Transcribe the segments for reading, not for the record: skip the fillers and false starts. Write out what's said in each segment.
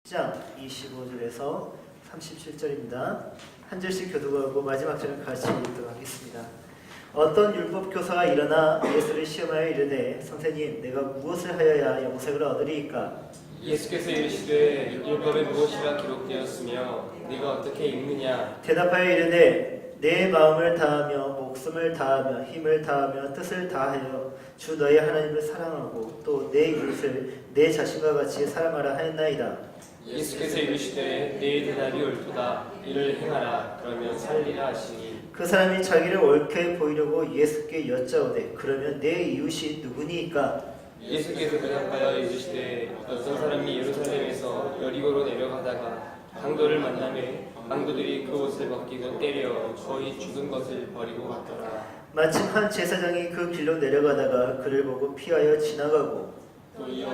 장 25절에서 37절입니다. 한 절씩 교독하고 마지막 절을 같이 읽도록 하겠습니다. 어떤 율법 교사가 일어나 예수를 시험하여 이르되 선생님 내가 무엇을 하여야 영생을 얻으리이까? 예수께서 이르시되 율법에 무엇이라 기록되었으며 네가 어떻게 읽느냐? 대답하여 이르되 내 마음을 다하며 목숨을 다하며 힘을 다하며 뜻을 다하여 주 너의 하나님을 사랑하고 또 내 이웃을 내 자신과 같이 사랑하라 하였나이다. 예수께서 이르시되 내 대답이 옳도다. 이를 행하라. 그러면 살리라 하시니 그 사람이 자기를 옳게 보이려고 예수께 여짜오되 그러면 내 이웃이 누구니이까? 예수께서 대답하여 이르시되 어떤 사람이 예루살렘에서 여리고로 내려가다가 강도를 만나매 강도들이 그 옷을 벗기고 때려 거의 죽은 것을 버리고 갔더라. 마침 한 제사장이 그 길로 내려가다가 그를 보고 피하여 지나가고 또 이어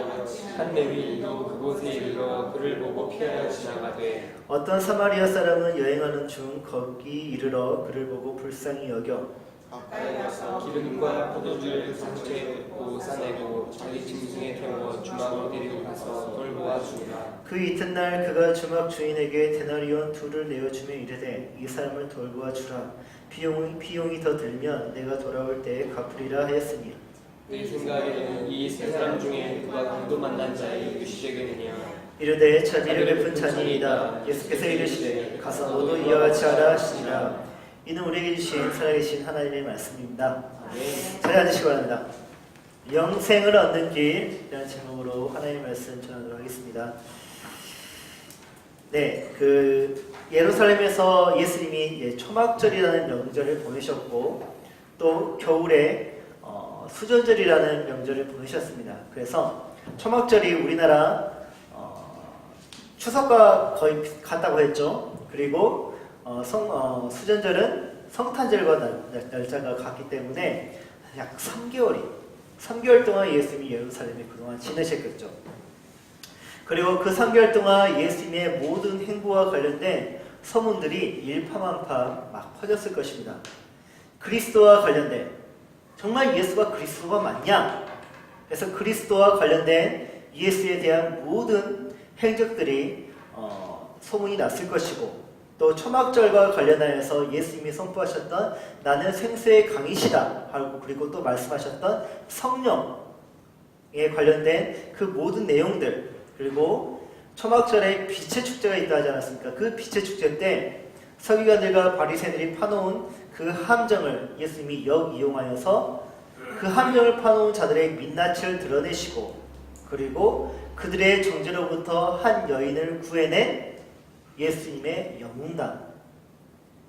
한 레위인도 그곳에 이르러 그를 보고 피하여 지나가되 어떤 사마리아 사람은 여행하는 중 거기 이르러 그를 보고 불쌍히 여겨 가까이 가서 기름과 포도주를 상처에 붓고 싸내고 자기 짐승에 태워 주막으로 데리고 가서 돌보아 주니라. 그 이튿날 그가 주막 주인에게 데나리온 둘을 내어주며 이르되 이 사람을 돌보아 주라. 비용이 더 들면 내가 돌아올 때에 갚으리라 하였으니 내 생각에는 이 세 사람 중에 그가 강도 만난 자의 유시되겠느냐. 이르되 자비를 베푼 자니이다. 예수께서 이르시되 가서 너도 이와 같이 하라 하시니라. 이는 우리에게 주신 살아계신 하나님의 말씀입니다. 잘 앉으시기 바랍니다. 영생을 얻는 길이라는 제목으로 하나님의 말씀 전하도록 하겠습니다. 네, 예루살렘에서 예수님이 초막절이라는 명절을 보내셨고 또 겨울에 수전절이라는 명절을 보내셨습니다. 그래서 초막절이 우리나라 추석과 거의 같다고 했죠. 그리고 수전절은 성탄절과 날짜가 같기 때문에 약 3개월 동안 예수님이 예루살렘에 그동안 지내셨겠죠. 그리고 그 3개월 동안 예수님의 모든 행보와 관련된 소문들이 일파만파 막 퍼졌을 것입니다. 그리스도와 관련된 정말 예수가 그리스도가 맞냐? 그래서 그리스도와 관련된 예수에 대한 모든 행적들이 소문이 났을 것이고 또 초막절과 관련하여서 예수님이 선포하셨던 나는 생수의 강이시다 하고 그리고 또 말씀하셨던 성령에 관련된 그 모든 내용들 그리고 초막절에 빛의 축제가 있다 하지 않았습니까? 그 빛의 축제 때 서기관들과 바리새인들이 파놓은 그 함정을 예수님이 역이용하여서 그 함정을 파놓은 자들의 민낯을 드러내시고 그리고 그들의 정죄로부터 한 여인을 구해낸 예수님의 영웅담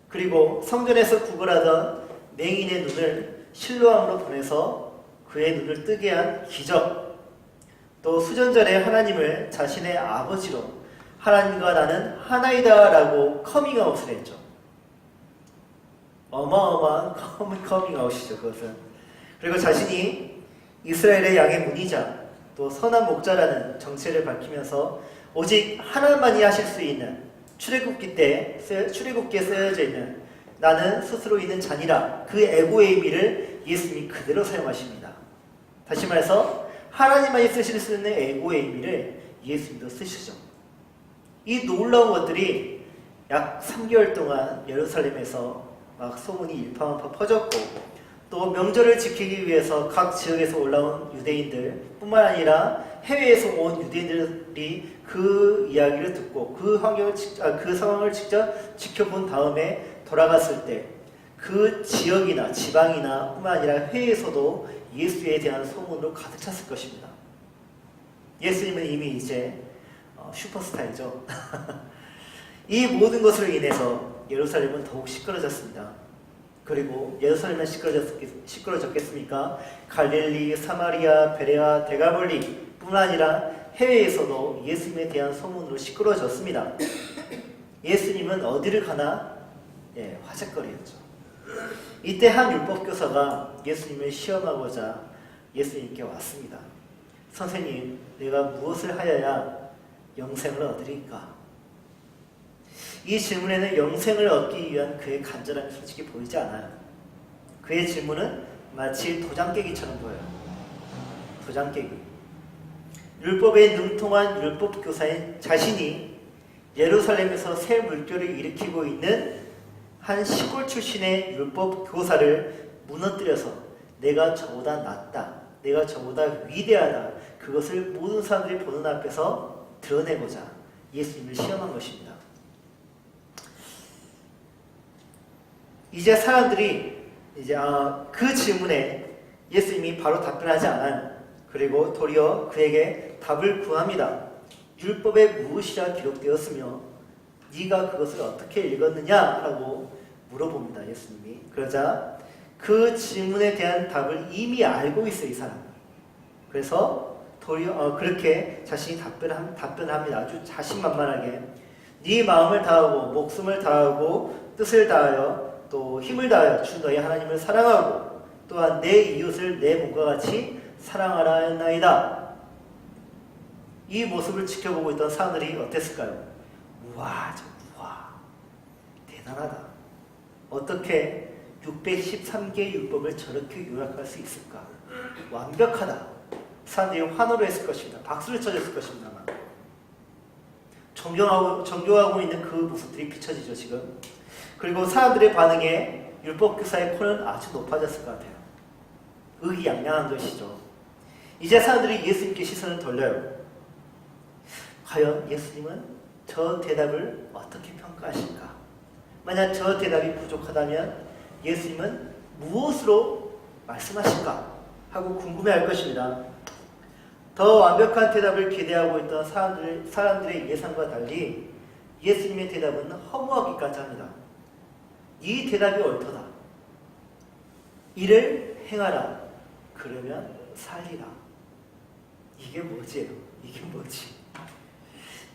그리고 성전에서 구걸하던 맹인의 눈을 실로암으로 보내서 그의 눈을 뜨게 한 기적 또 수전절에 하나님을 자신의 아버지로 하나님과 나는 하나이다 라고 커밍아웃을 했죠. 어마어마한 커밍아웃이죠. 그것은. 그리고 자신이 이스라엘의 양의 문이자 또 선한 목자라는 정체를 밝히면서 오직 하나만이 하실 수 있는 출애굽기에 쓰여져 있는 나는 스스로 있는 자니라 그 에고의 의미를 예수님이 그대로 사용하십니다. 다시 말해서 하나님만이 쓰실 수 있는 에고의 의미를 예수님도 쓰시죠. 이 놀라운 것들이 약 3개월 동안 예루살렘에서 막 소문이 일파만파 퍼졌고 또 명절을 지키기 위해서 각 지역에서 올라온 유대인들 뿐만 아니라 해외에서 온 유대인들이 그 이야기를 듣고 그 상황을 직접 지켜본 다음에 돌아갔을 때 그 지역이나 지방이나 뿐만 아니라 해외에서도 예수에 대한 소문으로 가득 찼을 것입니다. 예수님은 이미 이제 슈퍼스타이죠. 이 모든 것으로 인해서 예루살렘은 더욱 시끄러졌습니다. 그리고 예루살렘은 시끄러졌겠습니까? 갈릴리, 사마리아, 베레아, 데가볼리 뿐만 아니라 해외에서도 예수님에 대한 소문으로 시끄러졌습니다. 예수님은 어디를 가나 화제거리였죠. 이때 한 율법교사가 예수님을 시험하고자 예수님께 왔습니다. 선생님, 내가 무엇을 하여야 영생을 얻으리까? 이 질문에는 영생을 얻기 위한 그의 간절함이 솔직히 보이지 않아요. 그의 질문은 마치 도장 깨기처럼 보여요. 도장 깨기. 율법에 능통한 율법 교사인 자신이 예루살렘에서 새 물결을 일으키고 있는 한 시골 출신의 율법 교사를 무너뜨려서 내가 저보다 낫다, 내가 저보다 위대하다, 그것을 모든 사람들이 보는 앞에서 드러내고자 예수님을 시험한 것입니다. 이제 사람들이 그 질문에 예수님이 바로 답변하지 않아. 그리고 도리어 그에게 답을 구합니다. 율법에 무엇이라 기록되었으며 네가 그것을 어떻게 읽었느냐라고 물어봅니다. 예수님이. 그러자 그 질문에 대한 답을 이미 알고 있어요. 이 사람. 그래서 도리어 그렇게 자신이 답변합니다. 아주 자신만만하게 네 마음을 다하고 목숨을 다하고 뜻을 다하여 또 힘을 다하여 주 너희 하나님을 사랑하고 또한 내 이웃을 내 몸과 같이 사랑하라 하였나이다. 이 모습을 지켜보고 있던 사람들이 어땠을까요? 우와, 대단하다. 어떻게 613개의 율법을 저렇게 요약할 수 있을까? 완벽하다. 사람들이 환호를 했을 것입니다. 박수를 쳐줬을 것입니다. 존경하고 있는 그 모습들이 비춰지죠, 지금. 그리고 사람들의 반응에 율법교사의 코는 아주 높아졌을 것 같아요. 의기양양한 것이죠. 이제 사람들이 예수님께 시선을 돌려요. 과연 예수님은 저 대답을 어떻게 평가하실까? 만약 저 대답이 부족하다면 예수님은 무엇으로 말씀하실까? 하고 궁금해할 것입니다. 더 완벽한 대답을 기대하고 있던 사람들의 예상과 달리 예수님의 대답은 허무하기까지 합니다. 이 대답이 옳도다. 이를 행하라. 그러면 살리라. 이게 뭐지?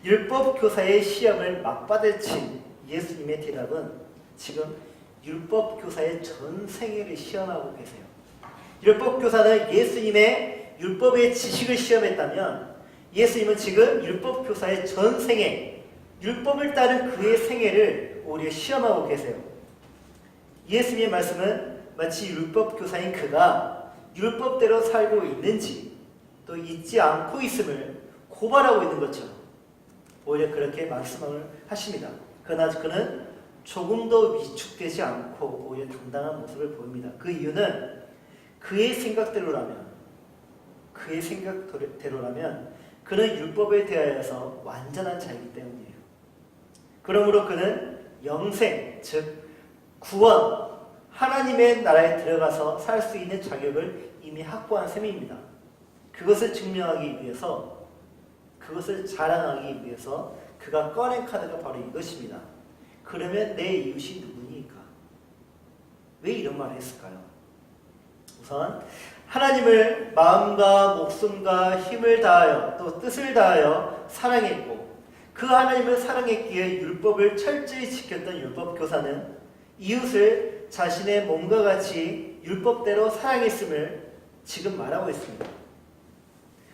율법 교사의 시험을 맞받아친 예수님의 대답은 지금 율법 교사의 전 생애를 시험하고 계세요. 율법 교사는 예수님의 율법의 지식을 시험했다면 예수님은 지금 율법 교사의 전 생애, 율법을 따른 그의 생애를 오히려 시험하고 계세요. 예수님의 말씀은 마치 율법 교사인 그가 율법대로 살고 있는지 또 잊지 않고 있음을 고발하고 있는 것처럼 오히려 그렇게 말씀을 하십니다. 그러나 그는 조금도 위축되지 않고 오히려 당당한 모습을 보입니다. 그 이유는 그의 생각대로라면 그는 율법에 대하여서 완전한 자이기 때문이에요. 그러므로 그는 영생, 즉 구원, 하나님의 나라에 들어가서 살 수 있는 자격을 이미 확보한 셈입니다. 그것을 증명하기 위해서, 그것을 자랑하기 위해서 그가 꺼낸 카드가 바로 이것입니다. 그러면 내 이웃이 누구니까? 왜 이런 말을 했을까요? 우선 하나님을 마음과 목숨과 힘을 다하여 또 뜻을 다하여 사랑했고 그 하나님을 사랑했기에 율법을 철저히 지켰던 율법교사는 이웃을 자신의 몸과 같이 율법대로 사랑했음을 지금 말하고 있습니다.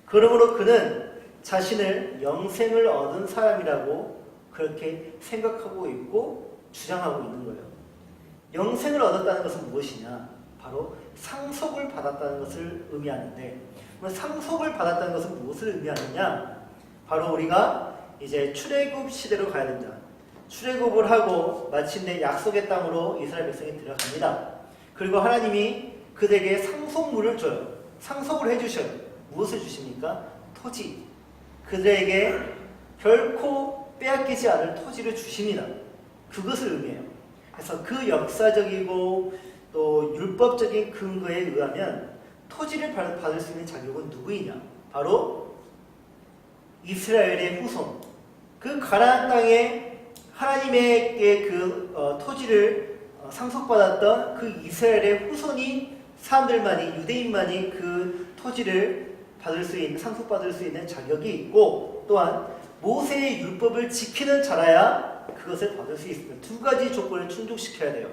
그러므로 그는 자신을 영생을 얻은 사람이라고 그렇게 생각하고 있고 주장하고 있는 거예요. 영생을 얻었다는 것은 무엇이냐? 바로 상속을 받았다는 것을 의미하는데, 상속을 받았다는 것은 무엇을 의미하느냐? 바로 우리가 이제 출애굽 시대로 가야 됩니다. 출애굽을 하고 마침내 약속의 땅으로 이스라엘 백성이 들어갑니다. 그리고 하나님이 그들에게 상속물을 줘요. 상속을 해주셔요. 무엇을 주십니까? 토지. 그들에게 결코 빼앗기지 않을 토지를 주십니다. 그것을 의미해요. 그래서 그 역사적이고 또 율법적인 근거에 의하면 토지를 받을 수 있는 자격은 누구이냐? 바로 이스라엘의 후손. 그 가나안 땅에 하나님에게 그 토지를 상속받았던 그 이스라엘의 후손이 사람들만이, 유대인만이 그 토지를 상속받을 수 있는 자격이 있고, 또한 모세의 율법을 지키는 자라야 그것을 받을 수 있습니다. 두 가지 조건을 충족시켜야 돼요.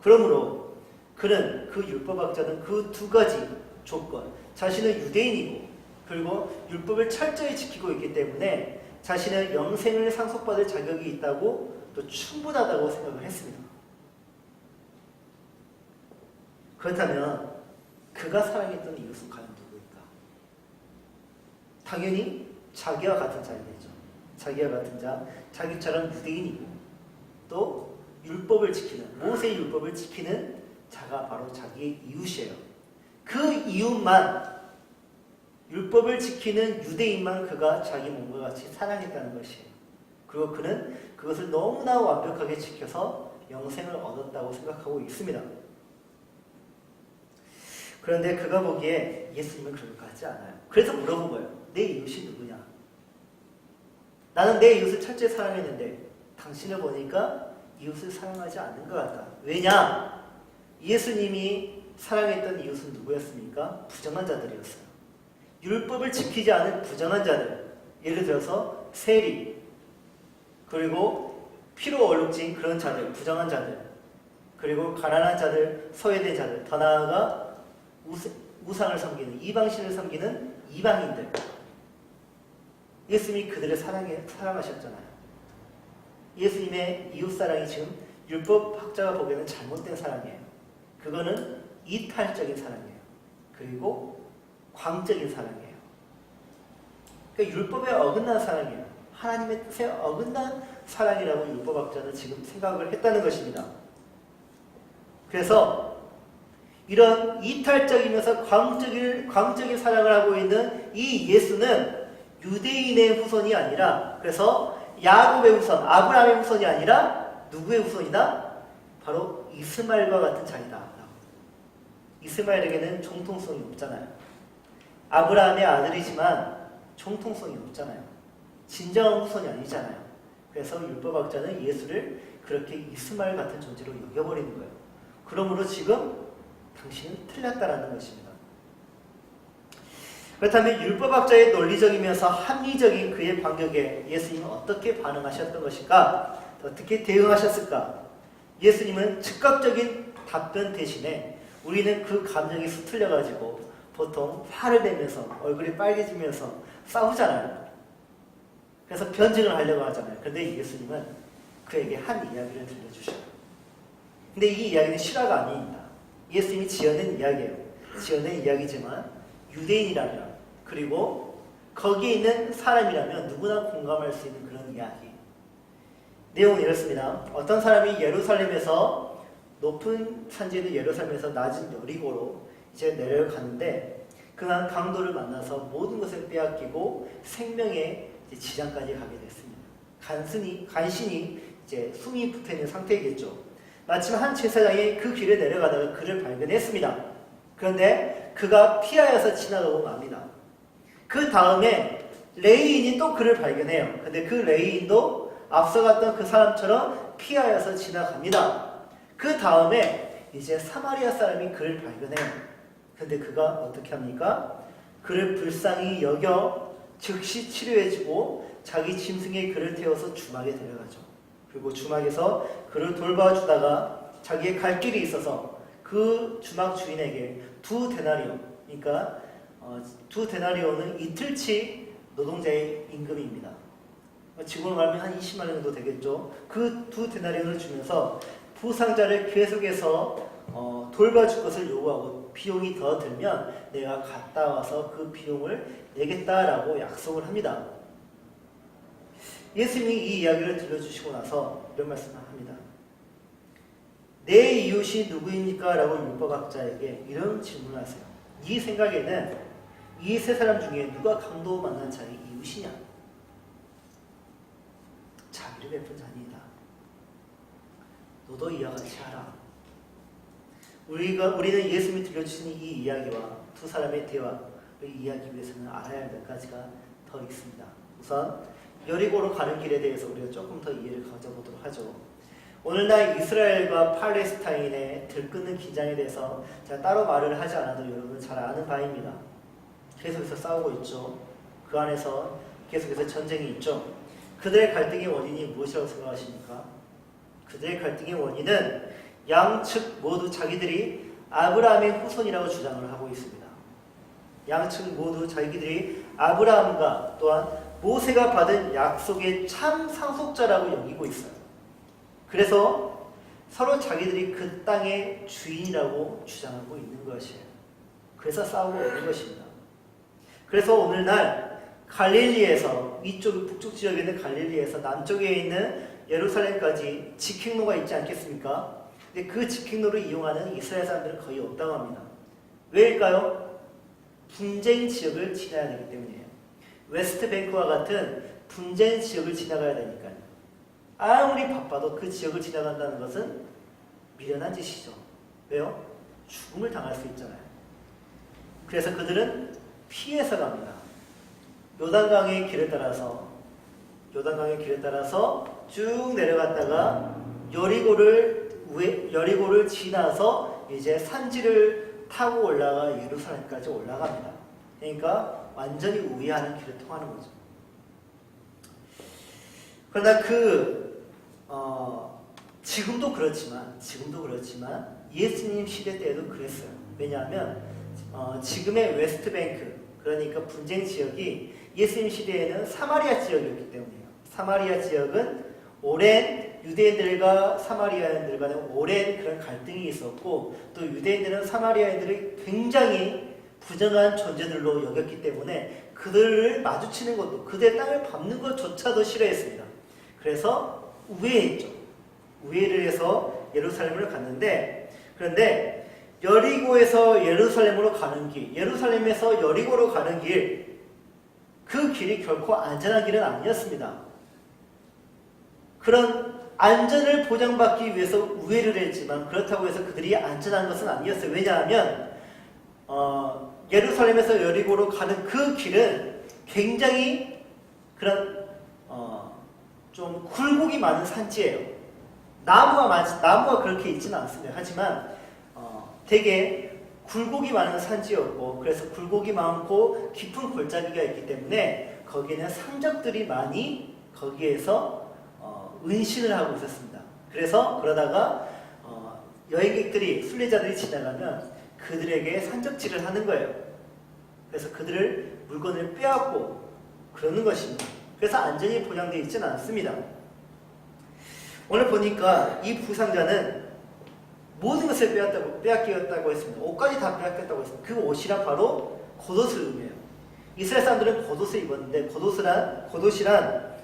그러므로 그는, 그 율법학자는 그 두 가지 조건, 자신은 유대인이고 그리고 율법을 철저히 지키고 있기 때문에 자신은 영생을 상속받을 자격이 있다고 또 충분하다고 생각을 했습니다. 그렇다면 그가 사랑했던 이웃은 과연 누구일까? 당연히 자기와 같은 자이겠죠. 자기와 같은 자, 자기처럼 유대인이고 또 율법을 지키는, 모세의 율법을 지키는 자가 바로 자기의 이웃이에요. 그 이웃만, 율법을 지키는 유대인만 그가 자기 몸과 같이 사랑했다는 것이에요. 그리고 그는 그것을 너무나 완벽하게 지켜서 영생을 얻었다고 생각하고 있습니다. 그런데 그가 보기에 예수님은 그럴 것 같지 않아요. 그래서 물어본 거예요. 내 이웃이 누구냐? 나는 내 이웃을 철저히 사랑했는데 당신을 보니까 이웃을 사랑하지 않는 것 같다. 왜냐? 예수님이 사랑했던 이웃은 누구였습니까? 부정한 자들이었어요. 율법을 지키지 않은 부정한 자들. 예를 들어서 세리, 그리고 피로 얼룩진 그런 자들, 부정한 자들, 그리고 가난한 자들, 소외된 자들, 더 나아가 우상을 섬기는, 이방신을 섬기는 이방인들. 예수님이 그들을 사랑하셨잖아요. 예수님의 이웃사랑이 지금 율법학자가 보기에는 잘못된 사랑이에요. 그거는 이탈적인 사랑이에요. 그리고 광적인 사랑이에요. 그러니까 율법에 어긋난 사랑이에요. 하나님의 뜻에 어긋난 사랑이라고 율법학자는 지금 생각을 했다는 것입니다. 그래서 이런 이탈적이면서 광적인 사랑을 하고 있는 이 예수는 유대인의 후손이 아니라, 그래서 야곱의 후손, 아브라함의 후손이 아니라 누구의 후손이다? 바로 이스마엘과 같은 자이다. 이스마엘에게는 정통성이 없잖아요. 아브라함의 아들이지만 정통성이 없잖아요. 진정한 후손이 아니잖아요. 그래서 율법학자는 예수를 그렇게 이스마엘 같은 존재로 여겨버리는 거예요. 그러므로 지금 당신은 틀렸다라는 것입니다. 그렇다면 율법학자의 논리적이면서 합리적인 그의 반격에 예수님은 어떻게 반응하셨던 것인가? 어떻게 대응하셨을까? 예수님은 즉각적인 답변 대신에 우리는 그 감정이 수틀려가지고 보통 화를 내면서 얼굴이 빨개지면서 싸우잖아요. 그래서 변증을 하려고 하잖아요. 그런데 예수님은 그에게 한 이야기를 들려주셔요. 근데 이 이야기는 실화가 아닙니다. 예수님이 지어낸 이야기예요. 지어낸 이야기지만 유대인이라면, 그리고 거기에 있는 사람이라면 누구나 공감할 수 있는 그런 이야기. 내용은 이렇습니다. 어떤 사람이 예루살렘에서, 높은 산지의 예루살렘에서 낮은 여리고로 이제 내려가는데 그한 강도를 만나서 모든 것을 빼앗기고 생명의 지장까지 가게 됐습니다. 간신히 이제 숨이 붙어있는 상태이겠죠. 마침 한 제사장이 그 길을 내려가다가 그를 발견했습니다. 그런데 그가 피하여서 지나가고 맙니다. 그 다음에 레위인이 또 그를 발견해요. 근데 그 레위인도 앞서갔던 그 사람처럼 피하여서 지나갑니다. 그 다음에 이제 사마리아 사람이 그를 발견해요. 근데 그가 어떻게 합니까? 그를 불쌍히 여겨 즉시 치료해주고 자기 짐승에 그를 태워서 주막에 데려가죠. 그리고 주막에서 그를 돌봐주다가 자기의 갈 길이 있어서 그 주막 주인에게 2데나리오, 그러니까 2데나리오는 이틀치 노동자의 임금입니다. 지금으로 말하면 한 20만 원 정도 되겠죠. 그 2데나리오를 주면서 부상자를 계속해서 돌봐줄 것을 요구하고 비용이 더 들면 내가 갔다 와서 그 비용을 내겠다라고 약속을 합니다. 예수님이 이 이야기를 들려주시고 나서 이런 말씀을 합니다. 내 이웃이 누구입니까? 라고 율법학자에게 이런 질문을 하세요. 네 생각에는 이 세 사람 중에 누가 강도 만난 자의 이웃이냐? 자비를 베푼 자니이다. 너도 이와 같이 하라. 우리는 예수님이 들려주신 이 이야기와 두 사람의 대화를 이해하기 위해서는 알아야 할 몇 가지가 더 있습니다. 우선 여리고로 가는 길에 대해서 우리가 조금 더 이해를 가져보도록 하죠. 오늘날 이스라엘과 팔레스타인의 들끓는 긴장에 대해서 제가 따로 말을 하지 않아도 여러분은 잘 아는 바입니다. 계속해서 싸우고 있죠. 그 안에서 계속해서 전쟁이 있죠. 그들의 갈등의 원인이 무엇이라고 생각하십니까? 그들의 갈등의 원인은 양측 모두 자기들이 아브라함의 후손이라고 주장을 하고 있습니다. 양측 모두 자기들이 아브라함과 또한 모세가 받은 약속의 참 상속자라고 여기고 있어요. 그래서 서로 자기들이 그 땅의 주인이라고 주장하고 있는 것이에요. 그래서 싸우고 있는 것입니다. 그래서 오늘날 갈릴리에서 위쪽 북쪽 지역에 있는 갈릴리에서 남쪽에 있는 예루살렘까지 직행로가 있지 않겠습니까? 근데 그 직행로를 이용하는 이스라엘 사람들은 거의 없다고 합니다. 왜일까요? 분쟁 지역을 지나야 되기 때문이에요. 웨스트뱅크와 같은 분쟁 지역을 지나가야 되니까요. 아무리 바빠도 그 지역을 지나간다는 것은 미련한 짓이죠. 왜요? 죽음을 당할 수 있잖아요. 그래서 그들은 피해서 갑니다. 요단강의 길을 따라서 쭉 내려갔다가 여리고를 지나서 이제 산지를 타고 올라가 예루살렘까지 올라갑니다. 그러니까 완전히 우회하는 길을 통하는 거죠. 그러나 지금도 그렇지만 예수님 시대 때에도 그랬어요. 왜냐하면 지금의 웨스트뱅크, 그러니까 분쟁 지역이 예수님 시대에는 사마리아 지역이었기 때문이에요. 사마리아 지역은 오랜 유대인들과 사마리아인들 간에 오랜 그런 갈등이 있었고, 또 유대인들은 사마리아인들을 굉장히 부정한 존재들로 여겼기 때문에 그들을 마주치는 것도, 그들의 땅을 밟는 것조차도 싫어했습니다. 그래서 우회했죠. 우회를 해서 예루살렘을 갔는데, 그런데 여리고에서 예루살렘으로 가는 길, 예루살렘에서 여리고로 가는 길, 그 길이 결코 안전한 길은 아니었습니다. 그런 안전을 보장받기 위해서 우회를 했지만 그렇다고 해서 그들이 안전한 것은 아니었어요. 왜냐하면 예루살렘에서 여리고로 가는 그 길은 굉장히 그런 좀 굴곡이 많은 산지예요. 나무가 그렇게 있지는 않습니다. 하지만 되게 굴곡이 많은 산지였고, 그래서 굴곡이 많고 깊은 골짜기가 있기 때문에 거기에는 상적들이 많이 거기에서 은신을 하고 있었습니다. 그래서 그러다가 여행객들이, 순례자들이 지나가면 그들에게 산적질을 하는 거예요. 그래서 그들을 물건을 빼앗고 그러는 것입니다. 그래서 안전이 보장되어 있지는 않습니다. 오늘 보니까 이 부상자는 모든 것을 빼앗겼다고 했습니다. 옷까지 다 빼앗겼다고 했습니다. 그 옷이란 바로 겉옷을 의미해요. 이스라엘 사람들은 겉옷을 입었는데, 겉옷이란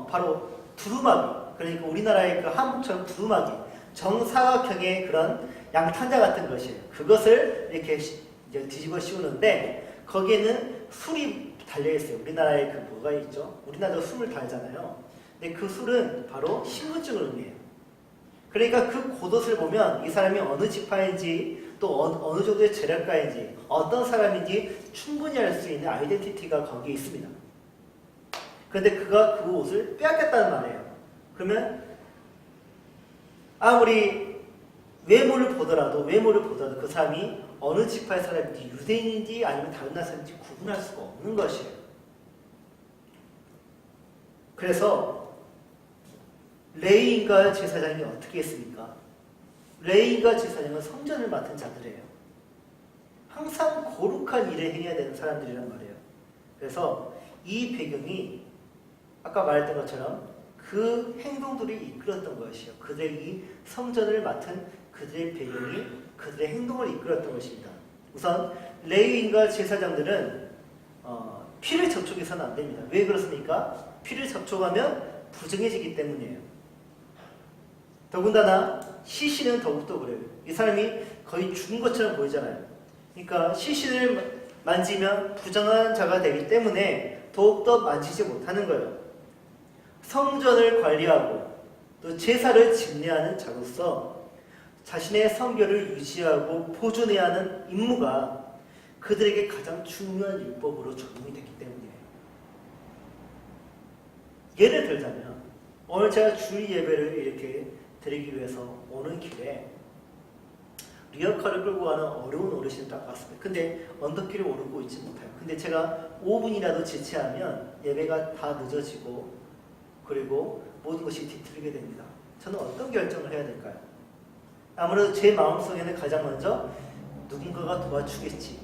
바로 두루마기, 그러니까 우리나라의 그 한복처럼 두루마기, 정사각형의 그런 양탄자 같은 것이에요. 그것을 이렇게 이제 뒤집어 씌우는데 거기에는 술이 달려있어요. 우리나라에 그 뭐가 있죠? 우리나라도 술을 달잖아요. 근데 그 술은 바로 신분증을 의미해요. 그러니까 그 겉옷을 보면 이 사람이 어느 지파인지, 또 어느 정도의 재력가인지, 어떤 사람인지 충분히 알 수 있는 아이덴티티가 거기에 있습니다. 그런데 그가 그 옷을 빼앗겼다는 말이에요. 그러면 아무리 외모를 보더라도 그 사람이 어느 지파의 사람인지, 유대인인지 아니면 다른 나라 사람인지 구분할 수가 없는 것이에요. 그래서 레위인과 제사장이 어떻게 했습니까? 레위인과 제사장은 성전을 맡은 자들이에요. 항상 거룩한 일을 해야 되는 사람들이란 말이에요. 그래서 이 배경이 아까 말했던 것처럼 그 행동들이 이끌었던 것이요. 그들이 성전을 맡은 그들의 배경이 그들의 행동을 이끌었던 것입니다. 우선 레위인과 제사장들은 피를 접촉해서는 안 됩니다. 왜 그렇습니까? 피를 접촉하면 부정해지기 때문이에요. 더군다나 시신은 더욱더 그래요. 이 사람이 거의 죽은 것처럼 보이잖아요. 그러니까 시신을 만지면 부정한 자가 되기 때문에 더욱더 만지지 못하는 거예요. 성전을 관리하고 또 제사를 집례하는 자로서 자신의 성결을 유지하고 보존해야 하는 임무가 그들에게 가장 중요한 율법으로 적용이 됐기 때문이에요. 예를 들자면 오늘 제가 주일 예배를 이렇게 드리기 위해서 오는 길에 리어카를 끌고 가는 어려운 어르신을 딱 봤습니다. 근데 언덕길을 오르고 있지 못해요. 근데 제가 5분이라도 지체하면 예배가 다 늦어지고 그리고 모든 것이 뒤틀리게 됩니다. 저는 어떤 결정을 해야 될까요? 아무래도 제 마음속에는 가장 먼저 누군가가 도와주겠지.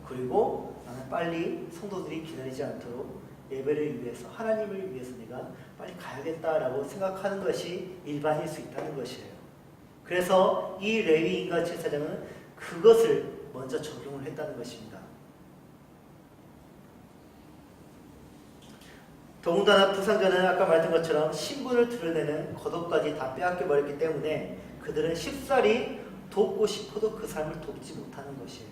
그리고 나는 빨리 성도들이 기다리지 않도록 예배를 위해서, 하나님을 위해서 내가 빨리 가야겠다라고 생각하는 것이 일반일 수 있다는 것이에요. 그래서 이 레위인과 제사장은 그것을 먼저 적용을 했다는 것입니다. 더군다나 부상자는 아까 말했던 것처럼 신분을 드러내는 겉옷까지 다 빼앗겨 버렸기 때문에 그들은 쉽사리 돕고 싶어도 그 사람을 돕지 못하는 것이에요.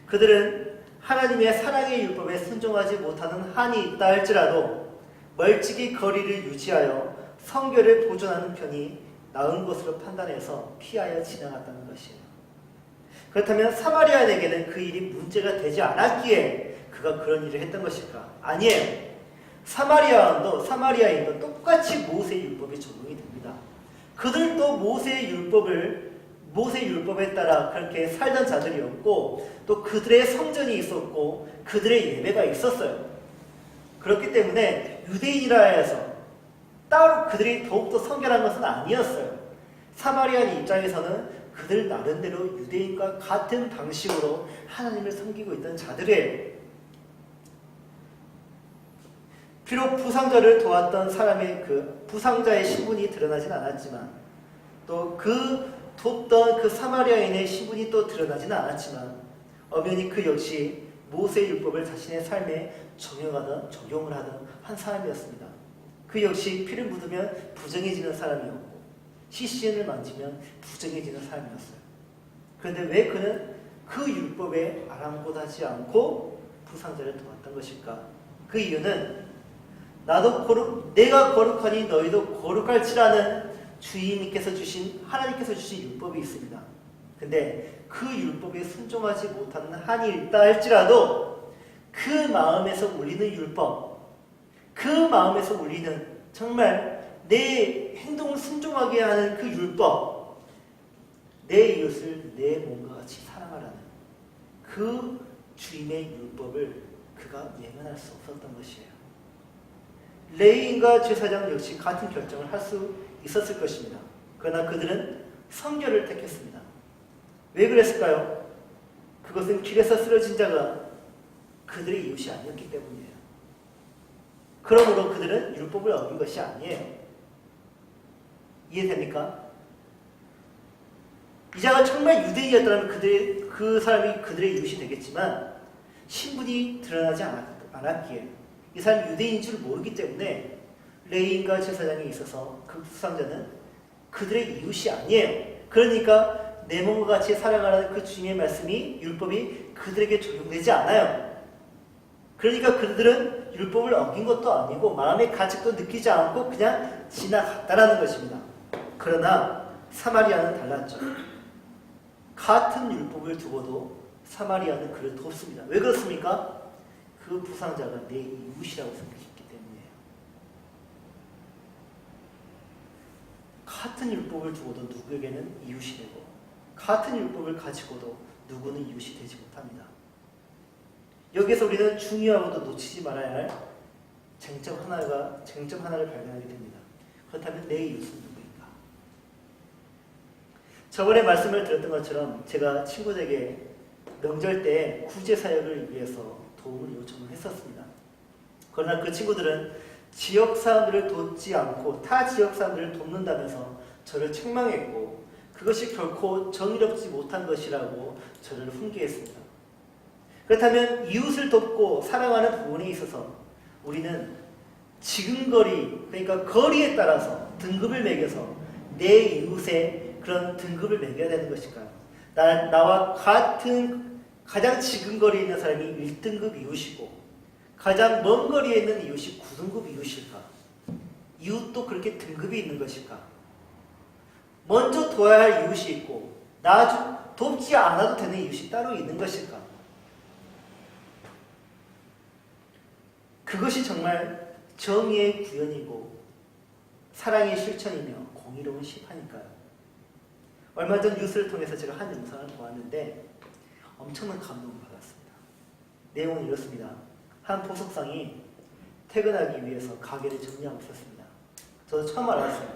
그들은 하나님의 사랑의 율법에 순종하지 못하는 한이 있다 할지라도 멀찍이 거리를 유지하여 성결을 보존하는 편이 나은 것으로 판단해서 피하여 지나갔다는 것이에요. 그렇다면 사마리아인에게는 그 일이 문제가 되지 않았기에 그가 그런 일을 했던 것일까? 아니에요. 사마리아인도 똑같이 모세의 율법이 적용이 됩니다. 그들도 모세의 율법에 따라 그렇게 살던 자들이었고 또 그들의 성전이 있었고 그들의 예배가 있었어요. 그렇기 때문에 유대인이라 해서 따로 그들이 더욱더 성결한 것은 아니었어요. 사마리아인 입장에서는 그들 나름대로 유대인과 같은 방식으로 하나님을 섬기고 있던 자들이에요. 비록 부상자를 도왔던 사람의 그 부상자의 신분이 드러나진 않았지만 또 그 돕던 그 사마리아인의 신분이 또 드러나지는 않았지만 엄연히 그 역시 모세의 율법을 자신의 삶에 적용을 하던 한 사람이었습니다. 그 역시 피를 묻으면 부정해지는 사람이었고 시신을 만지면 부정해지는 사람이었어요. 그런데 왜 그는 그 율법에 아랑곳하지 않고 부상자를 도왔던 것일까? 그 이유는 내가 거룩하니 너희도 거룩할지라는 하나님께서 주신 율법이 있습니다. 근데 그 율법에 순종하지 못하는 한이 있다 할지라도 그 마음에서 울리는 율법, 그 마음에서 울리는 정말 내 행동을 순종하게 하는 그 율법, 내 이웃을 내 몸과 같이 사랑하라는 그 주님의 율법을 그가 예언할 수 없었던 것이에요. 레위인과 제사장 역시 같은 결정을 할 수 있었을 것입니다. 그러나 그들은 성결을 택했습니다. 왜 그랬을까요? 그것은 길에서 쓰러진 자가 그들의 이웃이 아니었기 때문이에요. 그러므로 그들은 율법을 어긴 것이 아니에요. 이해됩니까? 이 자가 정말 유대인이었다면 그 사람이 그들의 이웃이 되겠지만 신분이 드러나지 않았기에 이 사람이 유대인인 줄 모르기 때문에 레위인과 제사장에 있어서 그 부상자는 그들의 이웃이 아니에요. 그러니까 내 몸과 같이 살아가라는 그 주님의 말씀이 율법이 그들에게 적용되지 않아요. 그러니까 그들은 율법을 어긴 것도 아니고 마음의 가책도 느끼지 않고 그냥 지나갔다라는 것입니다. 그러나 사마리아는 달랐죠. 같은 율법을 두고도 사마리아는 그를 돕습니다. 왜 그렇습니까? 그 부상자가 내 이웃이라고 생각했기 때문이에요. 같은 율법을 두고도 누구에게는 이웃이 되고 같은 율법을 가지고도 누구는 이웃이 되지 못합니다. 여기서 우리는 중요하고도 놓치지 말아야 할 쟁점 하나를 발견하게 됩니다. 그렇다면 내 이웃은 누구인가? 저번에 말씀을 드렸던 것처럼 제가 친구들에게 명절 때 구제 사역을 위해서 도움을 요청을 했었습니다. 그러나 그 친구들은 지역 사람들을 돕지 않고 타 지역 사람들을 돕는다면서 저를 책망했고 그것이 결코 정의롭지 못한 것이라고 저를 훈계했습니다. 그렇다면 이웃을 돕고 사랑하는 부분에 있어서 우리는 지근거리, 그러니까 거리에 따라서 등급을 매겨서 내 이웃의 그런 등급을 매겨야 되는 것일까요? 나와 같은 가장 지근거리에 있는 사람이 1등급 이웃이고 가장 먼 거리에 있는 이웃이 9등급 이웃일까? 이웃도 그렇게 등급이 있는 것일까? 먼저 도와야 할 이웃이 있고 돕지 않아도 되는 이웃이 따로 있는 것일까? 그것이 정말 정의의 구현이고 사랑의 실천이며 공의로운 심판일까요? 얼마 전 뉴스를 통해서 제가 한 영상을 보았는데 엄청난 감동을 받았습니다. 내용은 이렇습니다. 한 보석상이 퇴근하기 위해서 가게를 정리하고 있었습니다. 저도 처음 알았어요.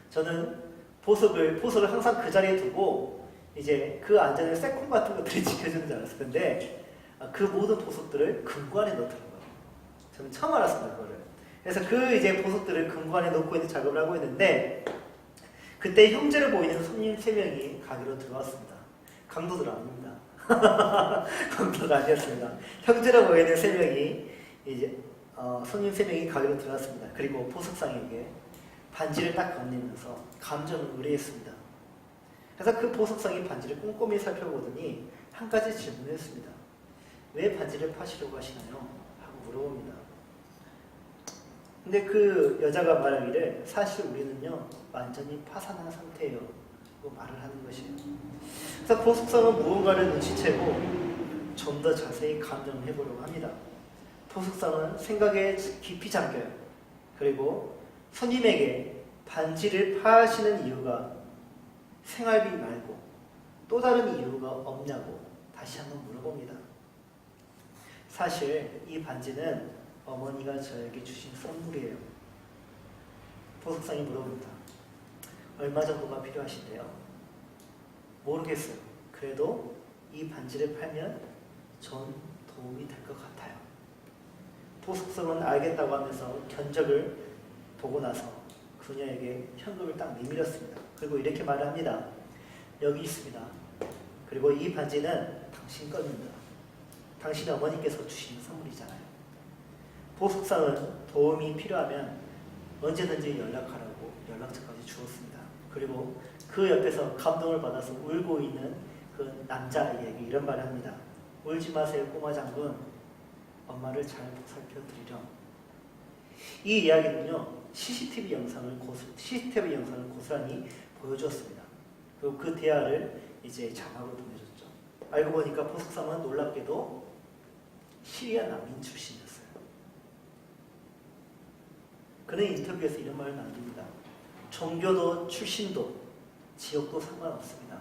저는 보석을 항상 그 자리에 두고 이제 그 안전에 세콤 같은 것들이 지켜주는 줄 알았었는데 그 모든 보석들을 금고 안에 넣더라고요. 저는 처음 알았습니다. 그거를. 그래서 그 이제 보석들을 금고 안에 넣고 있는 작업을 하고 있는데 그때 형제로 보이는 손님 3명이 가게로 들어왔습니다. 강도들 아닙니다. 강도가 아니었습니다. 형제로 보이는 3명이 이제 손님 3명이 가게로 들어왔습니다. 그리고 보석상에게 반지를 딱 건네면서 감정을 의뢰했습니다. 그래서 그 보석상이 반지를 꼼꼼히 살펴보더니 한 가지 질문을 했습니다. 왜 반지를 파시려고 하시나요? 하고 물어봅니다. 근데 그 여자가 말하기를 사실 우리는요 완전히 파산한 상태예요 라고 말을 하는 것이에요. 그래서 보석상은 무언가를 눈치채고 좀 더 자세히 감정을 해보려고 합니다. 보석상은 생각에 깊이 잠겨요. 그리고 손님에게 반지를 파시는 이유가 생활비 말고 또 다른 이유가 없냐고 다시 한번 물어봅니다. 사실 이 반지는 어머니가 저에게 주신 선물이에요. 보석상이 물어봅니다. 얼마 정도가 필요하신데요? 모르겠어요. 그래도 이 반지를 팔면 전 도움이 될 것 같아요. 보석상은 알겠다고 하면서 견적을 보고 나서 그녀에게 현금을 딱 내밀었습니다. 그리고 이렇게 말을 합니다. 여기 있습니다. 그리고 이 반지는 당신 겁니다. 당신 어머니께서 주신 선물이잖아요. 보석상은 도움이 필요하면 언제든지 연락하라고 연락처까지 주었습니다. 그리고 그 옆에서 감동을 받아서 울고 있는 그 남자아이에게 이런 말을 합니다. 울지 마세요 꼬마 장군. 엄마를 잘 보살펴드리렴. 이 이야기는요 CCTV 영상을 고스란히 보여주었습니다. 그리고 그 대화를 이제 자막으로 보내줬죠. 알고 보니까 보석상은 놀랍게도 시리아 난민 출신이었어요. 그는 인터뷰에서 이런 말을 남깁니다. 종교도 출신도 지역도 상관없습니다.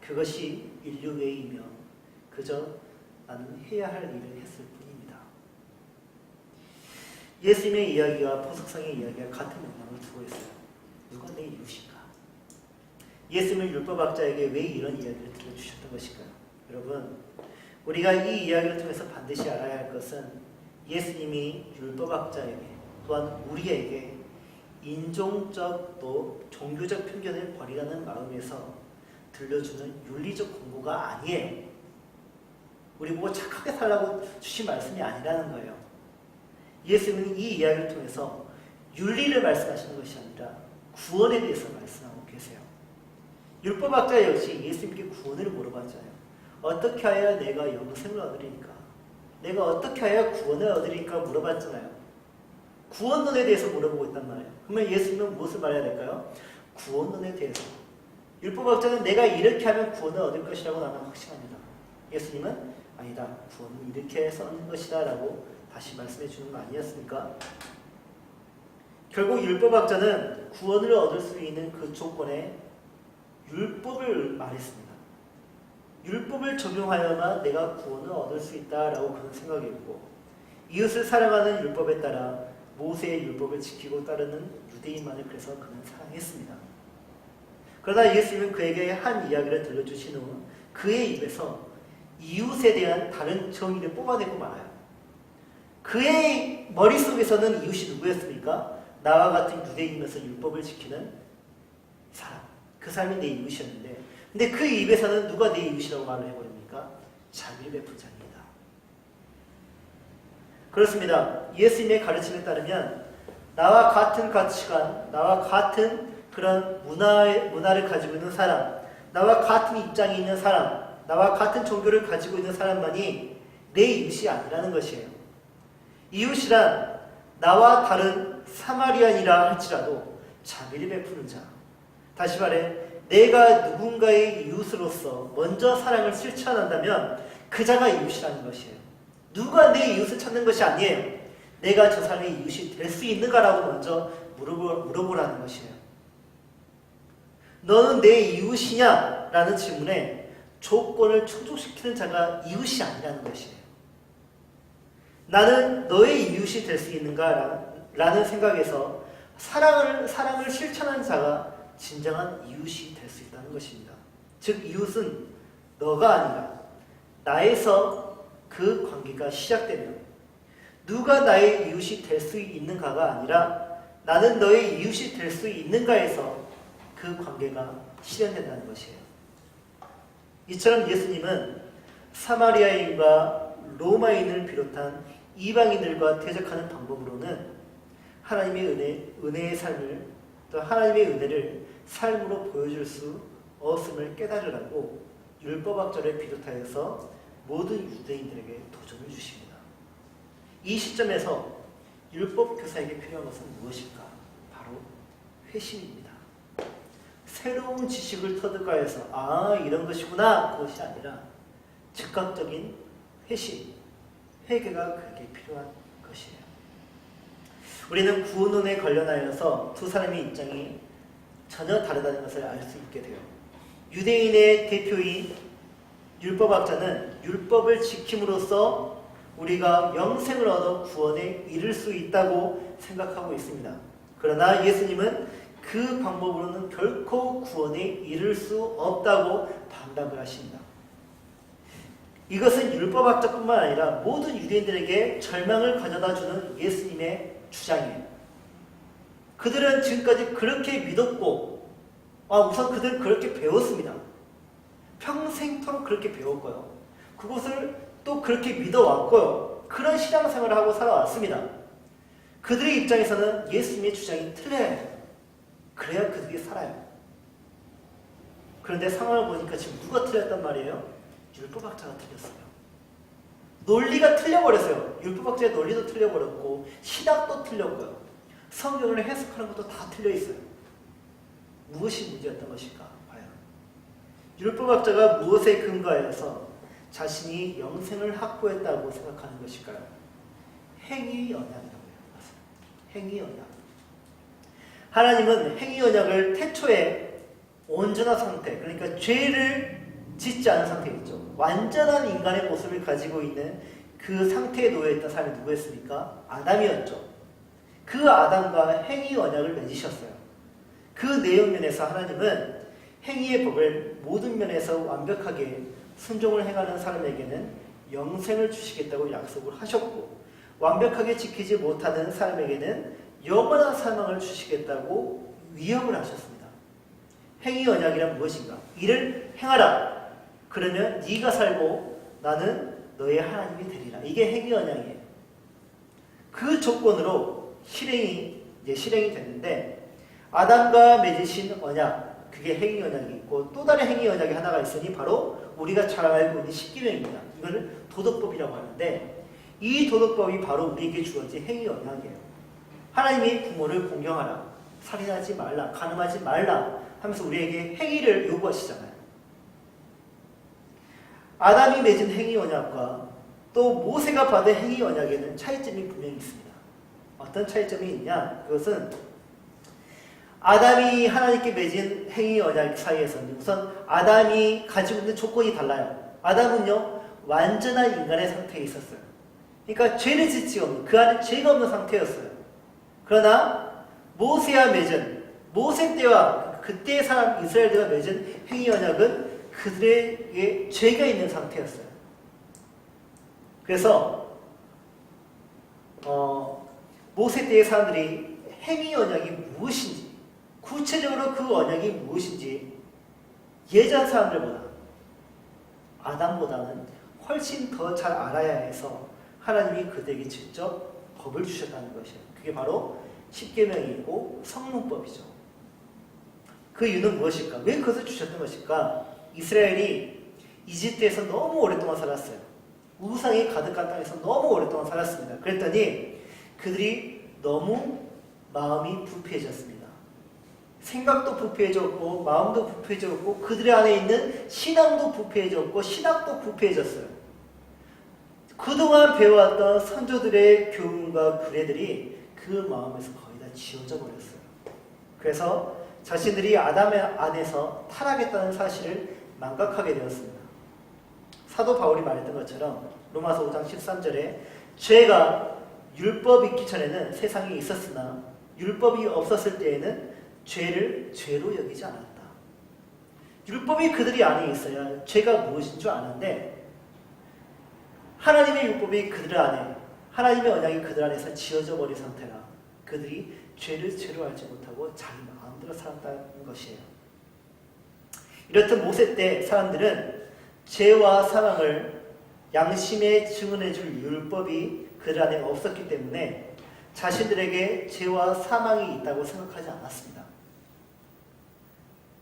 그것이 인류애이며 그저 나는 해야 할 일을 했을 뿐입니다. 예수님의 이야기와 보석상의 이야기가 같은 영향을 두고 있어요. 누가 내 이웃인가? 예수님은 율법학자에게 왜 이런 이야기를 들려주셨던 것일까요? 여러분, 우리가 이 이야기를 통해서 반드시 알아야 할 것은 예수님이 율법학자에게 또한 우리에게 인종적 또 종교적 편견을 버리라는 마음에서 들려주는 윤리적 공고가 아니에요. 우리 보고 착하게 살라고 주신 말씀이 아니라는 거예요. 예수님은 이 이야기를 통해서 윤리를 말씀하시는 것이 아니라 구원에 대해서 말씀하고 계세요. 율법학자 역시 예수님께 구원을 물어봤잖아요. 어떻게 해야 내가 영생을 얻으리까? 내가 어떻게 해야 구원을 얻으리까 물어봤잖아요. 구원론에 대해서 물어보고 있단 말이에요. 그러면 예수님은 무엇을 말해야 될까요? 구원론에 대해서. 율법학자는 내가 이렇게 하면 구원을 얻을 것이라고 나는 확신합니다. 예수님은 아니다. 구원은 이렇게 해서 얻는 것이다 라고 다시 말씀해 주는 거 아니었습니까? 결국 율법학자는 구원을 얻을 수 있는 그 조건에 율법을 말했습니다. 율법을 적용하여만 내가 구원을 얻을 수 있다라고 그는 생각했고 이웃을 사랑하는 율법에 따라 모세의 율법을 지키고 따르는 유대인만을 그래서 그는 사랑했습니다. 그러나 예수님은 그에게 한 이야기를 들려주신 후 그의 입에서 이웃에 대한 다른 정의를 뽑아내고 말아요. 그의 머릿속에서는 이웃이 누구였습니까? 나와 같은 유대인이면서 율법을 지키는 사람. 그 사람이 내 이웃이었는데 근데 그 입에서는 누가 내 이웃이라고 말을 해버립니까? 자비를 베푼 자입니다. 그렇습니다. 예수님의 가르침에 따르면 나와 같은 가치관, 나와 같은 그런 문화를 가지고 있는 사람, 나와 같은 입장이 있는 사람, 나와 같은 종교를 가지고 있는 사람만이 내 이웃이 아니라는 것이에요. 이웃이란 나와 다른 사마리안이라 할지라도 자비를 베푸는 자. 다시 말해 내가 누군가의 이웃으로서 먼저 사랑을 실천한다면 그 자가 이웃이라는 것이에요. 누가 내 이웃을 찾는 것이 아니에요. 내가 저 사람의 이웃이 될 수 있는가라고 먼저 물어보라는 것이에요. 너는 내 이웃이냐? 라는 질문에 조건을 충족시키는 자가 이웃이 아니라는 것이에요. 나는 너의 이웃이 될 수 있는가? 라는 생각에서 사랑을 실천하는 자가 진정한 이웃이 될 수 있다는 것입니다. 즉 이웃은 너가 아니라 나에서 그 관계가 시작되며 누가 나의 이웃이 될 수 있는가가 아니라 나는 너의 이웃이 될 수 있는가에서 그 관계가 실현된다는 것이에요. 이처럼 예수님은 사마리아인과 로마인을 비롯한 이방인들과 대적하는 방법으로는 하나님의 은혜의 삶을 또 하나님의 은혜를 삶으로 보여줄 수 없음을 깨달으라고 율법학자를 비롯하여서 모든 유대인들에게 도전을 주십니다. 이 시점에서 율법 교사에게 필요한 것은 무엇일까? 바로 회심입니다. 새로운 지식을 터득하여서 이런 것이구나 그것이 아니라 즉각적인 회심, 회개가 그에게 필요한 것이에요. 우리는 구원론에 관련하여서 두 사람의 입장이 전혀 다르다는 것을 알 수 있게 돼요. 유대인의 대표인 율법학자는 율법을 지킴으로써 우리가 영생을 얻어 구원에 이를 수 있다고 생각하고 있습니다. 그러나 예수님은 그 방법으로는 결코 구원에 이를 수 없다고 반박을 하십니다. 이것은 율법학자뿐만 아니라 모든 유대인들에게 절망을 가져다 주는 예수님의 주장이에요. 그들은 지금까지 그렇게 믿었고 우선 그들은 그렇게 배웠습니다. 평생토록 그렇게 배웠고요. 그것을 또 그렇게 믿어왔고요. 그런 신앙생활을 하고 살아왔습니다. 그들의 입장에서는 예수님의 주장이 틀려야 해요. 그래야 그들이 살아요. 그런데 상황을 보니까 지금 누가 틀렸단 말이에요? 율법학자가 틀렸어요. 논리가 틀려버렸어요. 율법학자의 논리도 틀려버렸고 신학도 틀렸고요. 성경을 해석하는 것도 다 틀려있어요. 무엇이 문제였던 것일까? 과연 율법학자가 무엇에 근거하여서 자신이 영생을 확보했다고 생각하는 것일까요? 행위 언약이라고 해요. 행위 언약. 하나님은 행위 언약을 태초에 온전한 상태, 그러니까 죄를 짓지 않은 상태에 있죠. 완전한 인간의 모습을 가지고 있는 그 상태에 놓여있던 사람이 누구였습니까? 아담이었죠. 그 아담과 행위 언약을 맺으셨어요. 그 내용 면에서 하나님은 행위의 법을 모든 면에서 완벽하게 순종을 행하는 사람에게는 영생을 주시겠다고 약속을 하셨고, 완벽하게 지키지 못하는 사람에게는 영원한 사망을 주시겠다고 위협을 하셨습니다. 행위 언약이란 무엇인가? 이를 행하라. 그러면 네가 살고 나는 너의 하나님이 되리라. 이게 행위 언약이에요. 그 조건으로 실행이 됐는데 아담과 맺으신 언약, 그게 행위 언약이 있고 또 다른 행위 언약이 하나가 있으니 바로 우리가 잘 알고 있는 십계명입니다. 이거를 도덕법이라고 하는데 이 도덕법이 바로 우리에게 주어진 행위 언약이에요. 하나님이 부모를 공경하라, 살인하지 말라, 간음하지 말라 하면서 우리에게 행위를 요구하시잖아요. 아담이 맺은 행위 언약과 또 모세가 받은 행위 언약에는 차이점이 분명히 있습니다. 어떤 차이점이 있냐? 그것은 아담이 하나님께 맺은 행위 언약 사이에서는 우선 아담이 가지고 있는 조건이 달라요. 아담은요 완전한 인간의 상태에 있었어요. 그러니까 죄를 짓지 않는, 그 안에 죄가 없는 상태였어요. 그러나 모세와 맺은, 모세 때와 그때의 사람 이스라엘들과 맺은 행위 언약은 그들에게 죄가 있는 상태였어요. 그래서 모세 때의 사람들이 행위 언약이 무엇인지, 구체적으로 그 언약이 무엇인지 예전 사람들보다, 아담보다는 훨씬 더 잘 알아야 해서 하나님이 그들에게 직접 법을 주셨다는 것이에요. 그게 바로 십계명이고 성문법이죠. 그 이유는 무엇일까? 왜 그것을 주셨던 것일까? 이스라엘이 이집트에서 너무 오랫동안 살았어요. 우상이 가득한 땅에서 너무 오랫동안 살았습니다. 그랬더니 그들이 너무 마음이 부패해졌습니다. 생각도 부패해졌고 마음도 부패해졌고 그들의 안에 있는 신앙도 부패해졌고 신학도 부패해졌어요. 그동안 배워왔던 선조들의 교훈과 규례들이 그 마음에서 거의 다 지워져 버렸어요. 그래서 자신들이 아담의 안에서 타락했다는 사실을 망각하게 되었습니다. 사도 바울이 말했던 것처럼 로마서 5장 13절에 죄가 율법이 있기 전에는 세상에 있었으나 율법이 없었을 때에는 죄를 죄로 여기지 않았다. 율법이 그들이 안에 있어야 죄가 무엇인 줄 아는데 하나님의 율법이 그들 안에, 하나님의 언약이 그들 안에서 지어져 버린 상태라 그들이 죄를 죄로 알지 못하고 자기 마음대로 살았다는 것이에요. 이렇듯 모세 때 사람들은 죄와 사망을 양심에 증언해 줄 율법이 그들 안에 없었기 때문에 자신들에게 죄와 사망이 있다고 생각하지 않았습니다.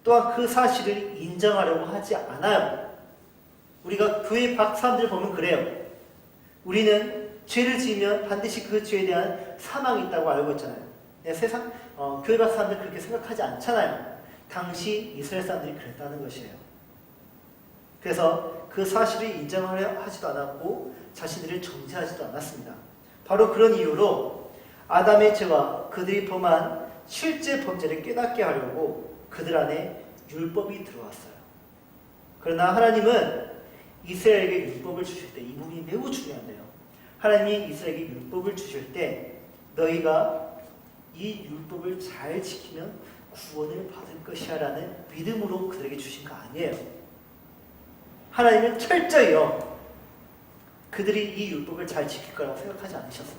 또한 그 사실을 인정하려고 하지 않아요. 우리가 교회 밖 사람들 보면 그래요. 우리는 죄를 지으면 반드시 그 죄에 대한 사망이 있다고 알고 있잖아요. 세상 교회 밖 사람들 그렇게 생각하지 않잖아요. 당시 이스라엘 사람들이 그랬다는 것이에요. 그래서 그 사실을 인정하려 하지도 않았고 자신들을 정죄하지도 않았습니다. 바로 그런 이유로 아담의 죄와 그들이 범한 실제 범죄를 깨닫게 하려고 그들 안에 율법이 들어왔어요. 그러나 하나님은 이스라엘에게 율법을 주실 때 이 부분이 매우 중요한데요. 하나님이 이스라엘에게 율법을 주실 때 너희가 이 율법을 잘 지키면 구원을 받을 것이야 라는 믿음으로 그들에게 주신 거 아니에요. 하나님은 철저히요. 그들이 이 율법을 잘 지킬 거라고 생각하지 않으셨어요.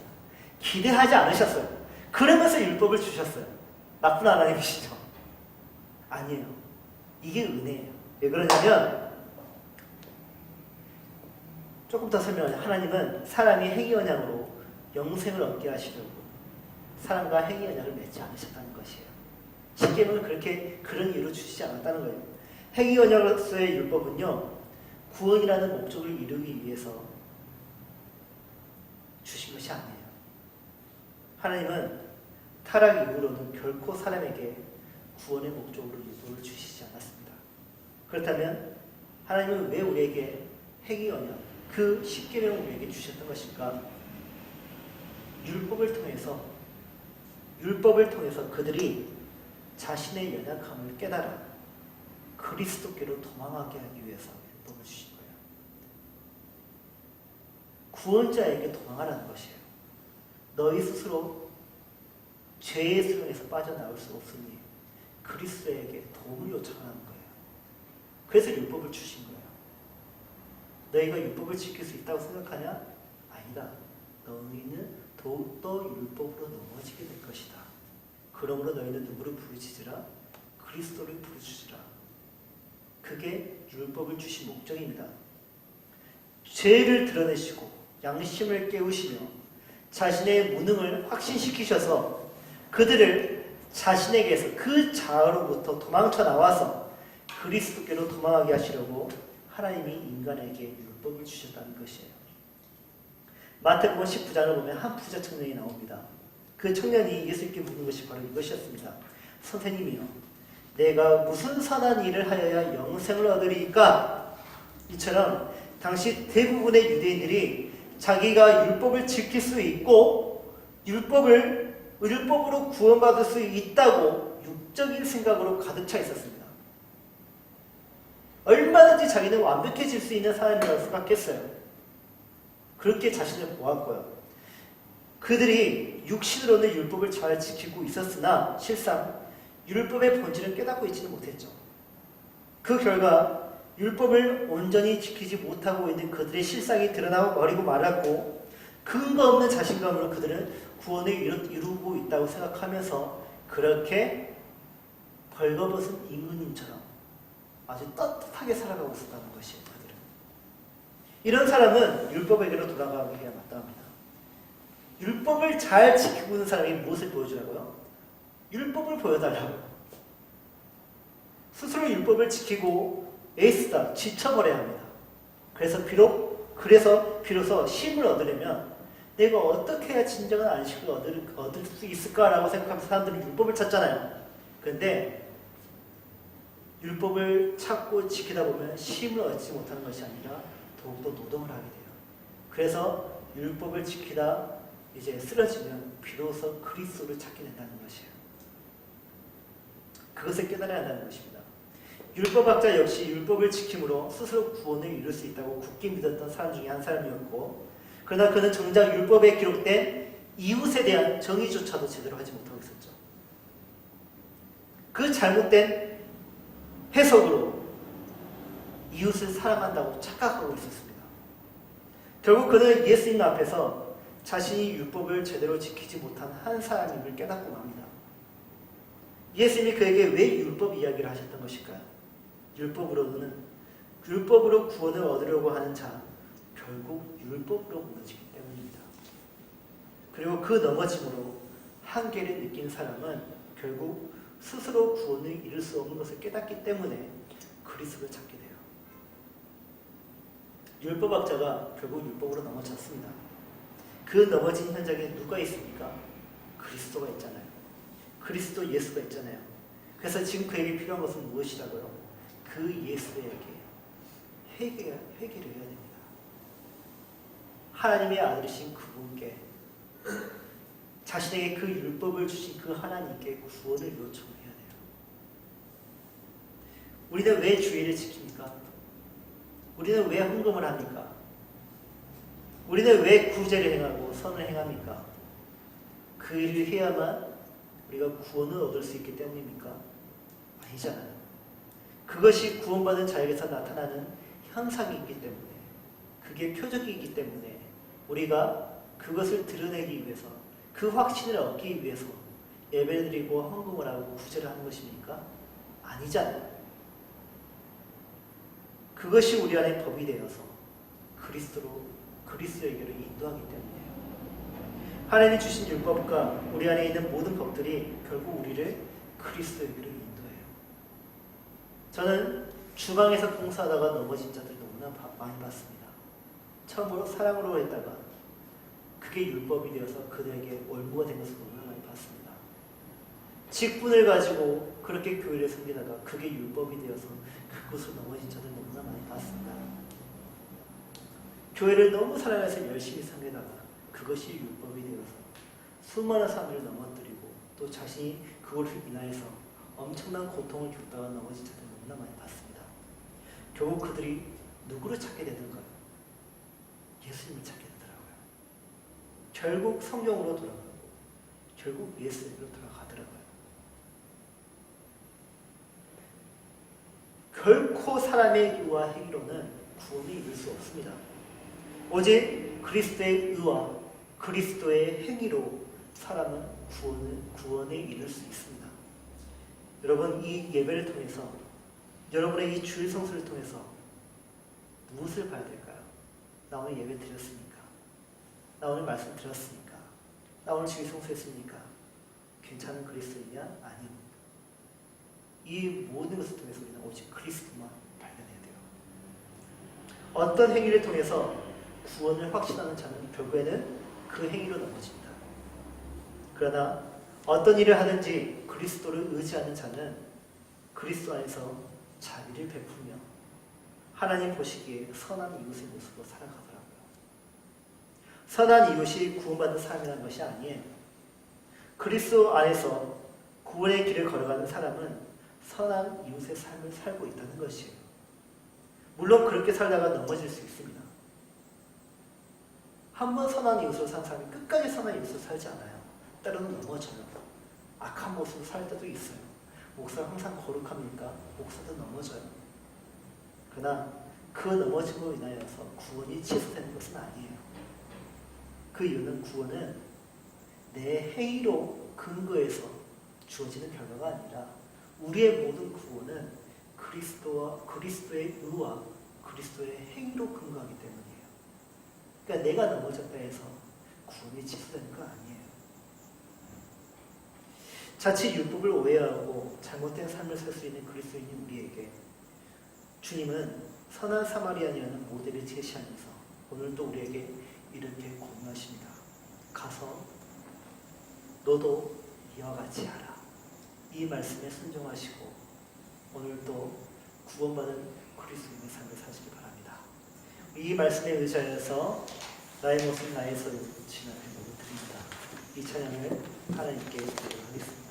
기대하지 않으셨어요. 그러면서 율법을 주셨어요. 나쁜 하나님이시죠? 아니에요. 이게 은혜예요. 왜 그러냐면 조금 더 설명하자면 하나님은 사람이 행위 언약으로 영생을 얻게 하시려고 사람과 행위 언약을 맺지 않으셨다는 것이에요. 쉽게 말하면 그런 이유로 주시지 않았다는 거예요. 행위 언약으로서의 율법은요, 구원이라는 목적을 이루기 위해서 주신 것이 아니에요. 하나님은 타락 이후로는 결코 사람에게 구원의 목적으로 율법을 주시지 않았습니다. 그렇다면 하나님은 왜 우리에게 행위 언약, 그 십계명을 우리에게 주셨던 것일까? 율법을 통해서 그들이 자신의 연약함을 깨달아 그리스도께로 도망하게 하기 위해서 율법을 주신 거예요. 구원자에게 도망하라는 것이에요. 너희 스스로 죄의 수렁에서 빠져나올 수 없으니 그리스도에게 도움을 요청하는 거예요. 그래서 율법을 주신 거예요. 너희가 율법을 지킬 수 있다고 생각하냐? 아니다. 너희는 더욱더 율법으로 넘어지게 될 것이다. 그러므로 너희는 누구를 부르짖으라? 그리스도를 부르짖으라. 그게 율법을 주신 목적입니다. 죄를 드러내시고 양심을 깨우시며 자신의 무능을 확신시키셔서 그들을 자신에게서 그 자아로부터 도망쳐 나와서 그리스도께로 도망하게 하시려고 하나님이 인간에게 율법을 주셨다는 것이에요. 마태복음 19장을 보면 한 부자 청년이 나옵니다. 그 청년이 예수님께 묻는 것이 바로 이것이었습니다. 선생님이요, 내가 무슨 선한 일을 하여야 영생을 얻으리까? 이처럼 당시 대부분의 유대인들이 자기가 율법을 지킬 수 있고 율법으로 구원받을 수 있다고 육적인 생각으로 가득 차 있었습니다. 얼마든지 자기는 완벽해질 수 있는 사람이라고 생각했어요. 그렇게 자신을 보았고요. 그들이 육신으로는 율법을 잘 지키고 있었으나 실상 율법의 본질을 깨닫고 있지는 못했죠. 그 결과 율법을 온전히 지키지 못하고 있는 그들의 실상이 드러나고 버리고 말았고 근거 없는 자신감으로 그들은 구원을 이루고 있다고 생각하면서 그렇게 벌거벗은 임금님처럼 아주 떳떳하게 살아가고 있었다는 것이에요. 그들은. 이런 사람은 율법에게로 돌아가기가 마땅합니다. 율법을 잘 지키고 있는 사람이 무엇을 보여주라고요? 율법을 보여달라고요. 스스로 율법을 지키고 애쓰다 지쳐버려야 합니다. 그래서 비로소 쉼을 얻으려면 내가 어떻게 해야 진정한 안식을 얻을 수 있을까라고 생각하면서 사람들은 율법을 찾잖아요. 그런데 율법을 찾고 지키다 보면 쉼을 얻지 못하는 것이 아니라 더욱더 노동을 하게 돼요. 그래서 율법을 지키다 이제 쓰러지면 비로소 그리스도를 찾게 된다는 것이에요. 그것을 깨달아야 한다는 것입니다. 율법학자 역시 율법을 지킴으로 스스로 구원을 이룰 수 있다고 굳게 믿었던 사람 중에 한 사람이었고, 그러나 그는 정작 율법에 기록된 이웃에 대한 정의조차도 제대로 하지 못하고 있었죠. 그 잘못된 해석으로 이웃을 사랑한다고 착각하고 있었습니다. 결국 그는 예수님 앞에서 자신이 율법을 제대로 지키지 못한 한 사람임을 깨닫고 맙니다. 예수님이 그에게 왜 율법 이야기를 하셨던 것일까요? 율법으로 구원을 얻으려고 하는 자, 결국 율법으로 무너지기 때문입니다. 그리고 그 넘어짐으로 한계를 느낀 사람은 결국 스스로 구원을 이룰 수 없는 것을 깨닫기 때문에 그리스도를 찾게 돼요. 율법학자가 결국 율법으로 넘어졌습니다. 그 넘어진 현장에 누가 있습니까? 그리스도가 있잖아요. 그리스도 예수가 있잖아요. 그래서 지금 그에게 필요한 것은 무엇이라고요? 그 예수에게 회개를 해야 됩니다. 하나님의 아들이신 그분께 자신에게 그 율법을 주신 그 하나님께 구원을 요청해야 돼요. 우리는 왜 주의를 지킵니까? 우리는 왜 헌금을 합니까? 우리는 왜 구제를 행하고 선을 행합니까? 그 일을 해야만 우리가 구원을 얻을 수 있기 때문입니까? 아니잖아요. 그것이 구원받은 자에게서 나타나는 현상이기 때문에, 그게 표적이기 때문에 우리가 그것을 드러내기 위해서, 그 확신을 얻기 위해서 예배를 드리고 헌금을 하고 구제를 하는 것입니까? 아니잖아요. 그것이 우리 안에 법이 되어서 그리스도에게로 인도하기 때문이에요. 하나님이 주신 율법과 우리 안에 있는 모든 법들이 결국 우리를 그리스도에게로 인도해요. 저는 주방에서 봉사하다가 넘어진 자들 너무나 많이 봤습니다. 처음으로 사랑으로 했다가 그게 율법이 되어서 그들에게 올무가 된 것을 너무나 많이 봤습니다. 직분을 가지고 그렇게 교회를 섬기다가 그게 율법이 되어서 그곳으로 넘어진 자들 너무나 많이 봤습니다. 교회를 너무 사랑해서 열심히 섬기다가 그것이 율법이 되어서 수많은 사람들을 넘어뜨리고 또 자신이 그것을 인하여서 엄청난 고통을 겪다가 넘어진 자들 너무나 많이 봤습니다. 결국 그들이 누구를 찾게 되는가요? 예수님을 찾게 되더라고요. 결국 성경으로 돌아가고 결국 예수님으로 돌아가더라고요. 결코 사람의 의와 행위로는 구원을 이룰 수 없습니다. 오직 그리스도의 의와 그리스도의 행위로 사람은 구원을 이룰 수 있습니다. 여러분, 이 예배를 통해서, 여러분의 이 주일 성수를 통해서 무엇을 봐야 될까요? 나 오늘 예배 드렸습니까? 나 오늘 말씀 들었습니까? 나 오늘 주일 성수했습니까? 괜찮은 그리스도이냐? 아닙니다. 이 모든 것을 통해서 우리는 오직 그리스도만 발견해야 돼요. 어떤 행위를 통해서 구원을 확신하는 자는 결국에는 그 행위로 넘어집니다. 그러나 어떤 일을 하든지 그리스도를 의지하는 자는 그리스도 안에서 자비를 베풀며 하나님 보시기에 선한 이웃의 모습으로 살아가더라고요. 선한 이웃이 구원받는 사람이라는 것이 아니에요. 그리스도 안에서 구원의 길을 걸어가는 사람은 선한 이웃의 삶을 살고 있다는 것이에요. 물론 그렇게 살다가 넘어질 수 있습니다. 한번 선한 이웃으로 산 사람이 끝까지 선한 이웃으로 살지 않아요. 때로는 넘어져요. 악한 모습으로 살 때도 있어요. 목사가 항상 거룩합니까? 목사도 넘어져요. 그러나 그 넘어짐으로 인하여서 구원이 취소되는 것은 아니에요. 그 이유는 구원은 내 행위로 근거해서 주어지는 결과가 아니라 우리의 모든 구원은 그리스도의 의와 그리스도의 행위로 근거하기 때문이에요. 그러니까 내가 넘어졌다 해서 구원이 취소되는 거 아니에요. 자칫 율법을 오해하고 잘못된 삶을 살 수 있는 그리스도인인 우리에게 주님은 선한 사마리아인이라는 모델을 제시하면서 오늘도 우리에게 이렇게 권유하십니다. 가서 너도 이와 같이 하라. 이 말씀에 순종하시고 오늘도 구원받은 그리스도인의 삶을 사시기 바랍니다. 이 말씀에 의지하여서 나의 모습 나의 소유 주님 앞에 드립니다. 이 찬양을 하나님께 드리도록 하겠습니다.